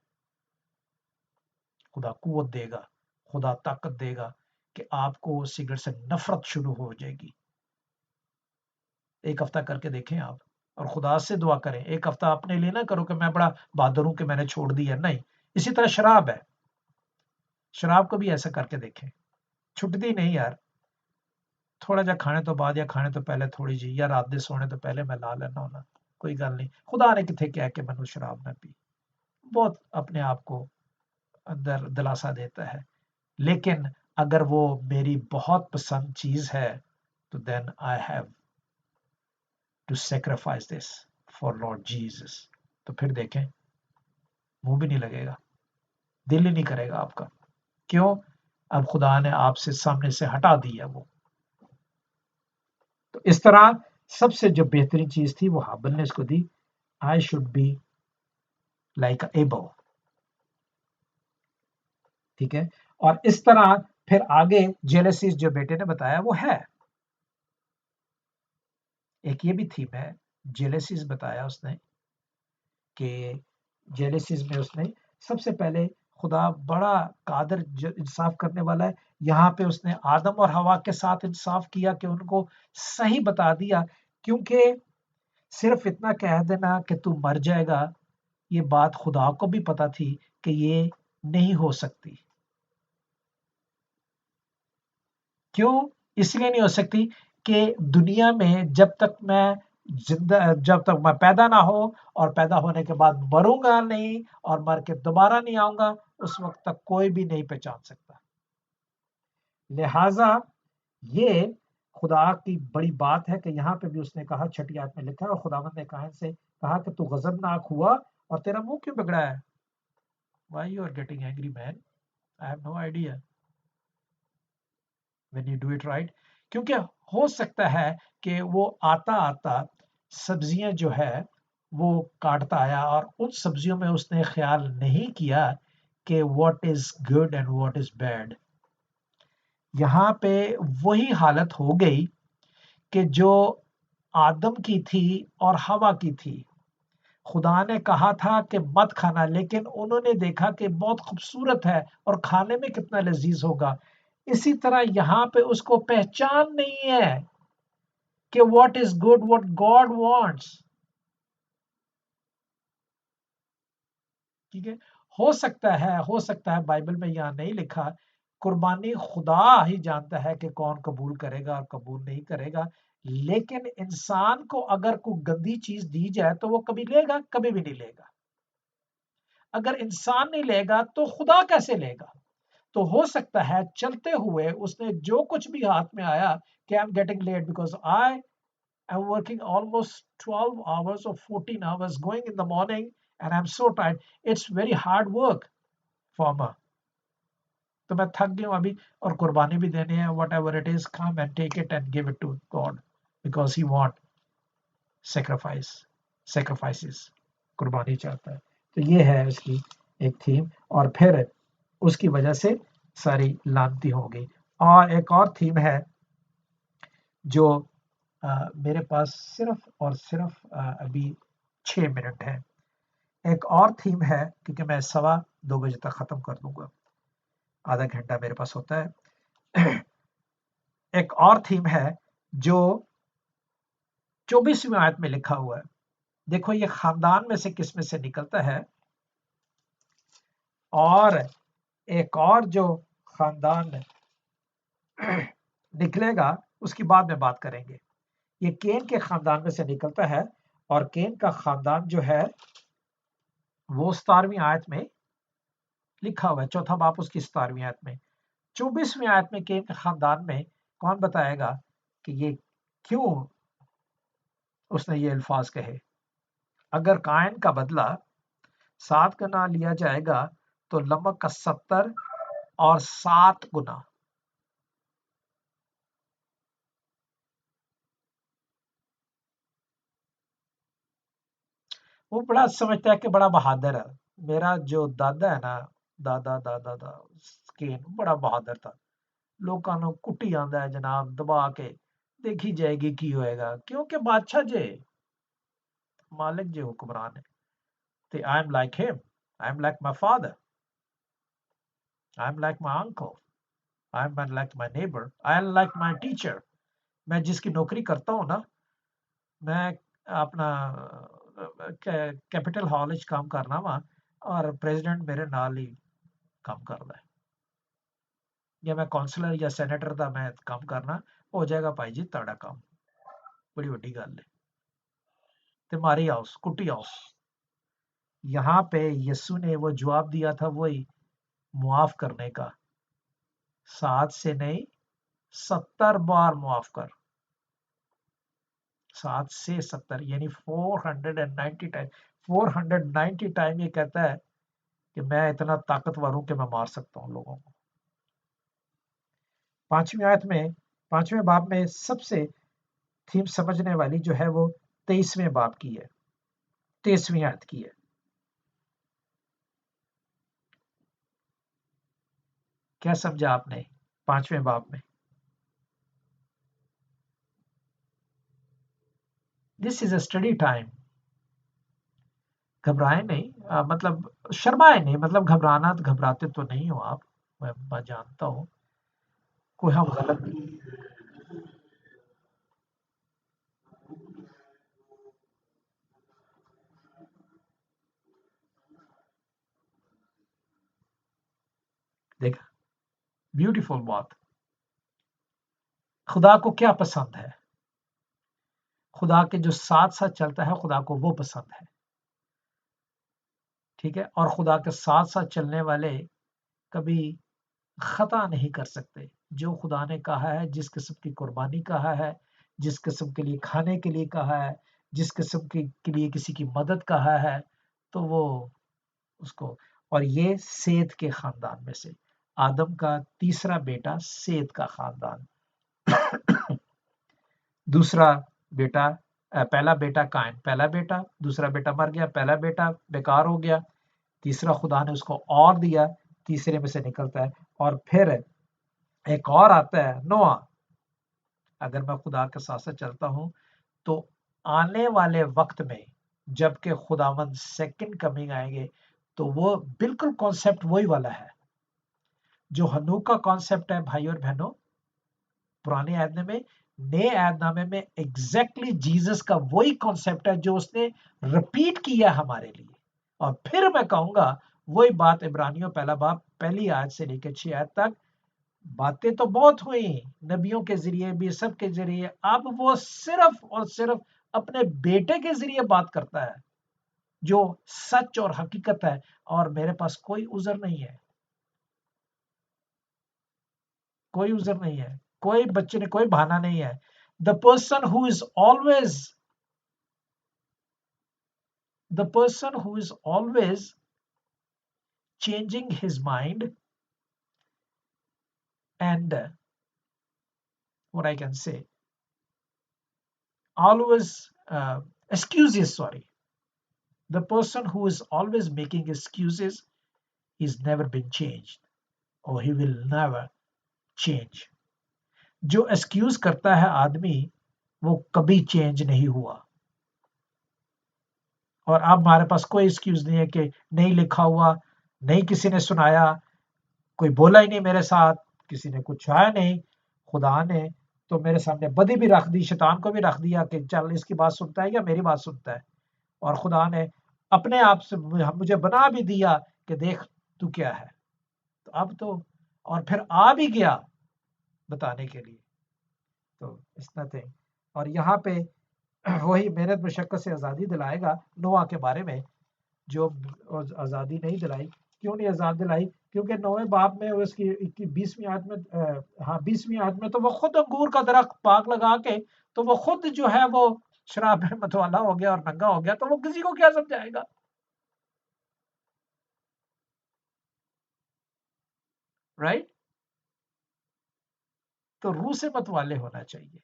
خدا قوت دے گا، خدا طاقت دے گا کہ آپ کو سگریٹ سے نفرت شروع ہو جائے گی۔ ایک ہفتہ کر کے دیکھیں آپ، اور خدا سے دعا کریں۔ ایک ہفتہ اپنے لیے نہ کرو کہ میں بڑا بہادر ہوں کہ میں نے چھوڑ دی ہے، نہیں۔ اسی طرح شراب ہے، شراب کو بھی ایسا کر کے دیکھیں، چھٹتی نہیں یار، تھوڑا جا کھانے تو بعد یا کھانے تو پہلے تھوڑی جی، یا رات دے سونے تو پہلے میں لا لینا ہونا، کوئی گل نہیں، خدا نے کتنے کہا کہ میں نے شراب نہ پی، بہت اپنے آپ کو اندر دلاسا دیتا ہے۔ لیکن اگر وہ میری بہت پسند چیز ہے تو then I have to sacrifice this for Lord Jesus، تو پھر دیکھیں منہ بھی نہیں لگے گا، دل ہی نہیں کرے گا آپ کا، کیوں؟ اب خدا نے آپ سے سامنے سے ہٹا دی ہے وہ۔ تو اس طرح سب سے جو بہترین چیز تھی وہ حابل نے اس کو دی، I should be like Abel، ٹھیک ہے۔ اور اس طرح پھر آگے جیلسیز جو بیٹے نے بتایا وہ ہے، ایک یہ بھی تھیم ہے، جیلسیز بتایا اس نے کہ جیلسیز میں اس نے سب سے پہلے خدا بڑا قادر انصاف کرنے والا ہے، یہاں پہ اس نے آدم اور حوا کے ساتھ انصاف کیا کہ ان کو صحیح بتا دیا، کیونکہ صرف اتنا کہہ دینا کہ تو مر جائے گا، یہ بات خدا کو بھی پتا تھی کہ یہ نہیں ہو سکتی۔ کیوں اس لیے نہیں ہو سکتی کہ دنیا میں جب تک میں پیدا نہ ہو اور پیدا ہونے کے بعد مروں گا نہیں اور مر کے دوبارہ نہیں آؤں گا، اس وقت تک کوئی بھی نہیں پہچان سکتا. لہٰذا یہ خدا کی بڑی بات ہے کہ یہاں پہ بھی اس نے کہا 6 آیت میں لکھا ہے، اور خداوند نے کہا سے کہا کہ تو غضبناک ہوا اور تیرا منہ کیوں بگڑا ہے. Why you are getting angry, man? I have no idea. When you do it right. کیونکہ ہو سکتا ہے کہ وہ آتا آتا سبزیاں جو ہے وہ کاٹتا آیا اور ان سبزیوں میں اس نے خیال نہیں کیا کہ what is good and what is bad. یہاں پہ وہی حالت ہو گئی کہ جو آدم کی تھی اور ہوا کی تھی. خدا نے کہا تھا کہ مت کھانا، لیکن انہوں نے دیکھا کہ بہت خوبصورت ہے اور کھانے میں کتنا لذیذ ہوگا. اسی طرح یہاں پہ اس کو پہچان نہیں ہے کہ what is good, what God wants. ٹھیک ہے، ہو سکتا ہے بائبل میں یہاں نہیں لکھا. قربانی خدا ہی جانتا ہے کہ کون قبول کرے گا اور قبول نہیں کرے گا. لیکن انسان کو اگر کوئی گندی چیز دی جائے تو وہ کبھی لے گا؟ کبھی بھی نہیں لے گا. اگر انسان نہیں لے گا تو خدا کیسے لے گا؟ تو ہو سکتا ہے چلتے ہوئے اس نے جو کچھ بھی ہاتھ میں آیا کہ I'm getting late because I am working almost 12 hours or 14 hours going in the morning and I'm so tired. It's very hard work for me. تو میں تھک گیا ہوں ابھی اور قربانی بھی دینی ہے. Whatever it is, come and take it and give it to God because He wants sacrifices. قربانی چاہتا ہے. تو یہ ہے اس کی ایک تھیم، اور پھر اس کی وجہ سے ساری لانتی ہو گئی. اور ایک اور تھیم ہے جو میرے پاس صرف اور صرف ابھی 6 منٹ ہے. ایک اور تھیم ہے کیونکہ میں 2:15 بجے تک ختم کر دوں گا، آدھا گھنٹہ میرے پاس ہوتا ہے. ایک اور تھیم ہے جو 24ویں آیت میں لکھا ہوا ہے. دیکھو یہ خاندان میں سے کس میں سے نکلتا ہے، اور ایک اور جو خاندان نکلے گا اس کی بعد میں بات کریں گے. یہ کین کے خاندان میں سے نکلتا ہے، اور کین کا خاندان جو ہے وہ 17ویں آیت میں لکھا ہوا ہے. 4 باب اس کی 17ویں آیت میں. 24ویں آیت میں کین کے خاندان میں کون بتائے گا کہ یہ کیوں اس نے یہ الفاظ کہے. اگر قائن کا بدلہ 7 گنا لیا جائے گا تو لمک کا 70 اور 7 گنا. وہ بڑا سمجھتا ہے کہ بڑا بہادر ہے. میرا جو دادا ہے نا، دادا کین بڑا بہادر تھا. لوگوں نے کٹی آندا ہے جناب دبا کے، دیکھی جائے گی کی ہوئے گا، کیونکہ بادشاہ جے مالک جے حکمران ہے. تے I am like him, I am like my father, I am like my uncle, I am like my neighbor, I am like my teacher. میں جس کی نوکری کرتا ہوں نا، میں اپنا کیپٹل ہال کام کرنا وا اور پریزیڈنٹ میرے نال ہی کام کرتا ہے، یا میں کونسلر یا سینیٹر دا میں کام کرنا، ہو جائے گا بھائی جی تاڑا کام، بڑی وڈی گل ہے. تے ماری آؤس کٹی آؤس. یہاں پہ یسو نے وہ جواب دیا تھا وہی معاف کرنے کا. 7 سے نہیں 70 بار معاف کر. 7 سے 70 یعنی 490 ٹائم. 490 ٹائم یہ کہتا ہے کہ میں اتنا طاقتور ہوں کہ میں مار سکتا ہوں لوگوں کو. 5ویں آیت میں 5ویں باب میں سب سے تھیم سمجھنے والی جو ہے وہ 23ویں باب کی ہے، 23ویں آیت کی ہے. کیا سمجھا آپ نے 5ویں باب میں؟ دس از اے اسٹڈی ٹائم. گھبرائے نہیں، مطلب شرمائے نہیں، مطلب گھبراتے تو نہیں ہو آپ، میں جانتا ہوں کوئی ہم غلط. دیکھا بیوٹیفل بات. خدا کو کیا پسند ہے؟ خدا کے جو ساتھ ساتھ چلتا ہے خدا کو وہ پسند ہے. ٹھیک ہے، اور خدا کے ساتھ ساتھ چلنے والے کبھی خطا نہیں کر سکتے. جو خدا نے کہا ہے، جس قسم کی قربانی کہا ہے، جس قسم کے لیے کھانے کے لیے کہا ہے، جس قسم کے لیے کسی کی مدد کہا ہے، تو وہ اس کو. اور یہ سیت کے خاندان میں سے آدم کا تیسرا بیٹا سیت کا خاندان. دوسرا بیٹا پہلا بیٹا قائن، پہلا بیٹا، دوسرا بیٹا مر گیا، پہلا بیٹا بیکار ہو گیا، تیسرا خدا نے اس کو اور دیا، تیسرے میں سے نکلتا ہے. اور پھر ایک اور آتا ہے نوح. اگر میں خدا کے ساتھ ساتھ چلتا ہوں تو آنے والے وقت میں جب کہ خداوند سیکنڈ کمنگ آئیں گے تو وہ بالکل کانسیپٹ وہی والا ہے جو ہنوک کا کانسیپٹ ہے. بھائی اور بہنوں، پرانے عہد نامے میں، نئے عہد نامے میں ایگزیکٹلی جیزس کا وہی کانسیپٹ ہے جو اس نے رپیٹ کیا ہمارے لیے. اور پھر میں کہوں گا وہی بات عبرانیوں پہلا باب پہلی آیت سے لے کے 6 آیت تک. باتیں تو بہت ہوئی نبیوں کے ذریعے بھی، سب کے ذریعے. اب وہ صرف اور صرف اپنے بیٹے کے ذریعے بات کرتا ہے جو سچ اور حقیقت ہے. اور میرے پاس کوئی عذر نہیں ہے، کوئی عذر نہیں ہے، کوئی بچے نے کوئی بہانہ نہیں ہے. The person who is always changing his mind and what I can say, always excuses, sorry. The person who is always making excuses, he's never been changed or he will never change. جو excuse کرتا ہے آدمی وہ کبھی change نہیں ہوا. اور اب ہمارے پاس کوئی ایکسکیوز نہیں ہے کہ نہیں لکھا ہوا، نہیں کسی نے سنایا، کوئی بولا ہی نہیں میرے ساتھ، کسی نے کچھ چھایا نہیں. خدا نے تو میرے سامنے بدی بھی رکھ دی، شیطان کو بھی رکھ دیا کہ چل اس کی بات سنتا ہے یا میری بات سنتا ہے. اور خدا نے اپنے آپ سے مجھے بنا بھی دیا کہ دیکھ تو کیا ہے. تو اب تو اور پھر آ بھی گیا بتانے کے لیے. تو اس طرح. اور یہاں پہ وہی محنت مشقت سے آزادی دلائے گا نوح کے بارے میں، جو آزادی نہیں دلائی. کیوں نہیں آزاد دلائی؟ کیونکہ نویں باب میں اس کی 20ویں آیت میں 20ویں آیت میں تو وہ خود انگور کا درخت پاک لگا کے تو وہ خود جو ہے وہ شراب میں متوالا ہو گیا اور ننگا ہو گیا. تو وہ کسی کو کیا سمجھائے گا؟ رائٹ. تو روح سے متوالے ہونا چاہیے.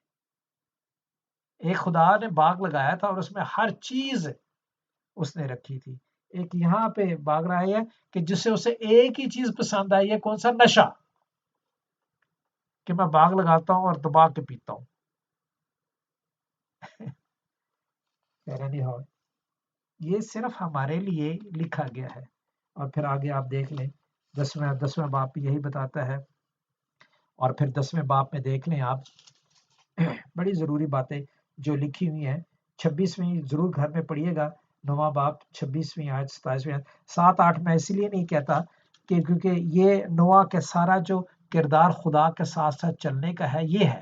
ایک خدا نے باغ لگایا تھا اور اس میں ہر چیز اس نے رکھی تھی. ایک یہاں پہ باغ رہا ہے کہ جسے اسے ایک ہی چیز پسند آئی ہے، کون سا؟ نشہ. کہ میں باغ لگاتا ہوں اور دبا کے پیتا ہوں. یہ صرف ہمارے لیے لکھا گیا ہے. اور پھر آگے آپ دیکھ لیں 10واں باب یہی بتاتا ہے. اور پھر 10ویں باب میں دیکھ لیں آپ بڑی ضروری باتیں جو لکھی ہوئی ہیں. 26ویں ضرور گھر میں پڑھیے گا. 9واں باب 26ویں آیت 27ویں آیت 7-8 میں اس لیے نہیں کہتا کہ کیونکہ یہ نوح کے سارا جو کردار خدا کے ساتھ ساتھ چلنے کا ہے یہ ہے.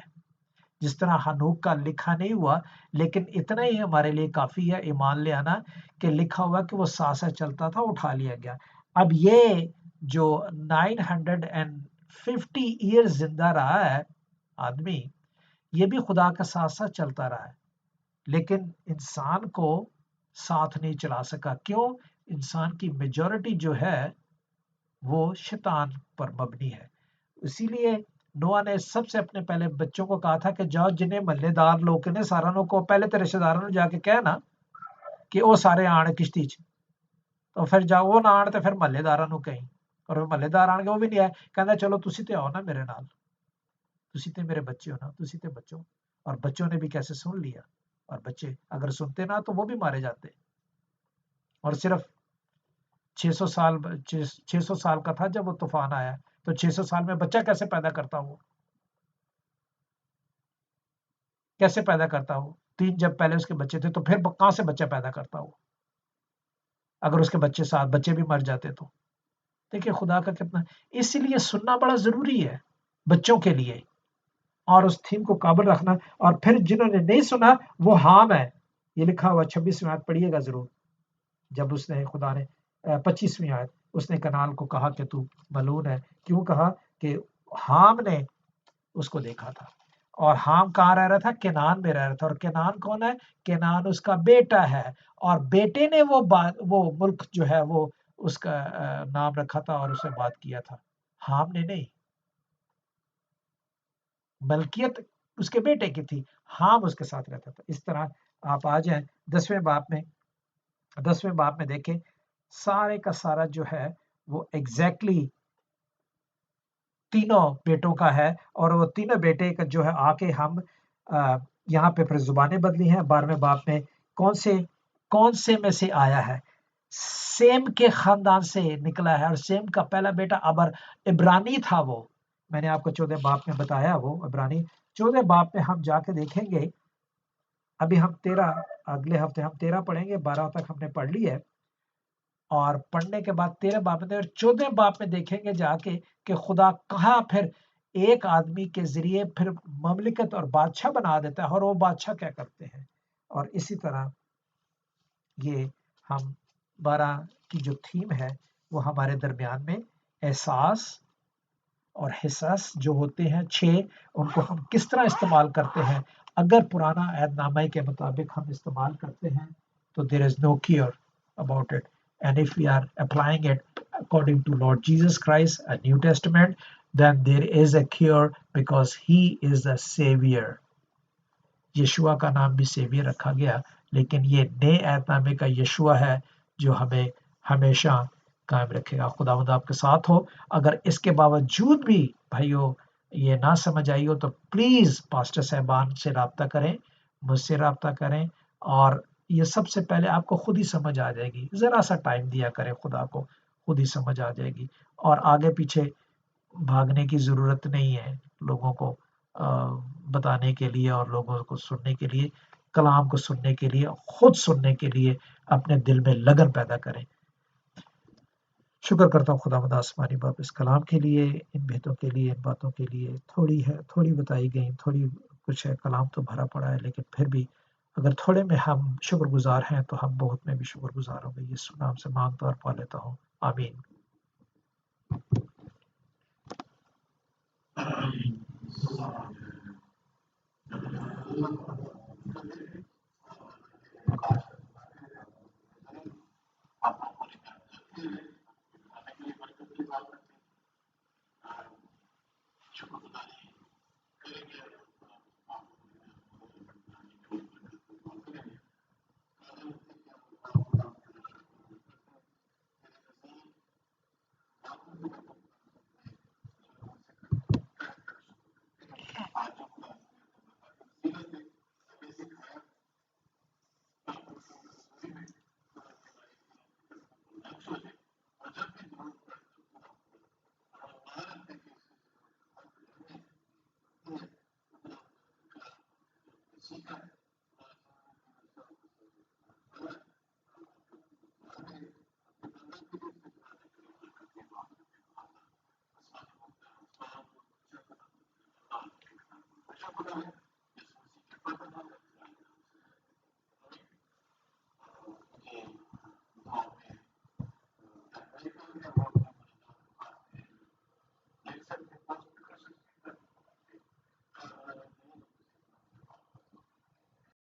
جس طرح ہنوک کا لکھا نہیں ہوا لیکن اتنا ہی ہمارے لیے کافی ہے ایمان لے آنا کہ لکھا ہوا کہ وہ ساتھ ساتھ چلتا تھا، اٹھا لیا گیا. اب یہ جو 950 ایئر زندہ رہا ہے آدمی، یہ بھی خدا کا ساتھ ساتھ چلتا رہا ہے لیکن انسان کو ساتھ نہیں چلا سکا. کیوں؟ انسان کی میجورٹی جو ہے وہ شیطان پر مبنی ہے. اسی لیے نوح نے سب سے اپنے پہلے بچوں کو کہا تھا کہ جاؤ جنہیں محلے دار لوگ نے سارا کو پہلے تے رشتہ داروں جا کے کہنا کہ وہ سارے آن کشتی چ، تو پھر جاؤ وہ نہ آن تو پھر محلے داراں کہیں. اور محلے دار آن کے وہ بھی نہیں آئے. کہنا چلو تسی تے آؤ نا میرے نال، تسی تے میرے بچے ہو نا، تسی تے بچوں. اور بچوں نے بھی کیسے سن لیا. اور بچے اگر سنتے نا تو وہ بھی مارے جاتے. اور صرف 600 سال کا تھا جب وہ طوفان آیا. تو 600 سال میں بچہ کیسے پیدا کرتا ہو؟ کیسے پیدا کرتا ہو؟ 3 جب پہلے اس کے بچے تھے تو پھر کہاں سے بچہ پیدا کرتا ہو؟ اگر اس کے بچے 7 بچے بھی مر جاتے تو. دیکھیں خدا کا کتنا. اسی لیے سننا بڑا ضروری ہے بچوں کے لیے اور اس تھیم کو قابل رکھنا. اور پھر جنہوں نے نہیں سنا وہ حام ہے. یہ لکھا ہوا 26ویں آیت پڑھیے گا ضرور. جب اس نے خدا نے 25ویں آیت، اس نے کنال کو کہا کہ تو ملعون ہے. کیوں کہا؟ کہ حام نے اس کو دیکھا تھا، اور حام کہاں رہ رہا تھا؟ کنعان میں رہ رہا تھا. اور کنعان کون ہے؟ کنعان اس کا بیٹا ہے، اور بیٹے نے وہ ملک جو ہے وہ اس کا نام رکھا تھا اور اسے بات کیا تھا، حام نے نہیں. ملکیت اس کے بیٹے کی تھی، حام اس کے ساتھ رہتا تھا. اس طرح آپ آ جائیں 10ویں باب میں دیکھیں، سارے کا سارا جو ہے وہ ایگزیکٹلی تینوں بیٹوں کا ہے. اور وہ تینوں بیٹے کا جو ہے آ کے ہم یہاں پہ پھر زبانیں بدلی ہیں. 12ویں باب میں کون سے میں سے آیا ہے؟ سیم کے خاندان سے نکلا ہے، اور سیم کا پہلا بیٹا عبرانی تھا. وہ میں نے آپ کو 14 باب میں بتایا، وہ عبرانی. 14 باب میں ہم جا کے دیکھیں گے. ابھی ہم 13 اگلے ہفتے ہم 13 پڑھیں گے، 12 تک ہم نے پڑھ لی ہے. اور پڑھنے کے بعد 13 باب میں اور 14 باب میں دیکھیں گے جا کے کہ خدا کہاں پھر ایک آدمی کے ذریعے پھر مملکت اور بادشاہ بنا دیتا ہے، اور وہ بادشاہ کیا کرتے ہیں. اور اسی طرح یہ ہم 12 کی جو تھیم ہے وہ ہمارے درمیان میں احساس اور حساس جو ہوتے ہیں 6، ان کو ہم کس طرح استعمال کرتے ہیں. اگر پرانا عہد نامہ کے مطابق ہم استعمال کرتے ہیں تو there is no cure about it. And if we are applying it according to Lord Jesus Christ, a New Testament, then there is a cure because he is the Savior. یشوع کا نام بھی سیویئر رکھا گیا، لیکن یہ نئے عہد نامے کا یشوع ہے جو ہمیں ہمیشہ قائم رکھے گا. خداوند آپ کے ساتھ ہو. اگر اس کے باوجود بھی بھائیو یہ نہ سمجھ آئی ہو تو پلیز پاسٹر صاحبان سے رابطہ کریں، مجھ سے رابطہ کریں، اور یہ سب سے پہلے آپ کو خود ہی سمجھ آ جائے گی. ذرا سا ٹائم دیا کریں خدا کو، خود ہی سمجھ آ جائے گی. اور آگے پیچھے بھاگنے کی ضرورت نہیں ہے لوگوں کو بتانے کے لیے اور لوگوں کو سننے کے لیے. کلام کو سننے کے لیے، خود سننے کے لیے اپنے دل میں لگن پیدا کریں. شکر کرتا ہوں خداوند آسمانی باپ اس کلام کے لیے، ان بھیتوں کے لیے، ان باتوں کے لیے. تھوڑی بتائی گئی، تھوڑی کچھ ہے، کلام تو بھرا پڑا ہے، لیکن پھر بھی اگر تھوڑے میں ہم شکر گزار ہیں تو ہم بہت میں بھی شکر گزار ہوں گے. یسوع نام سے مانگتا اور پا لیتا ہوں، آمین.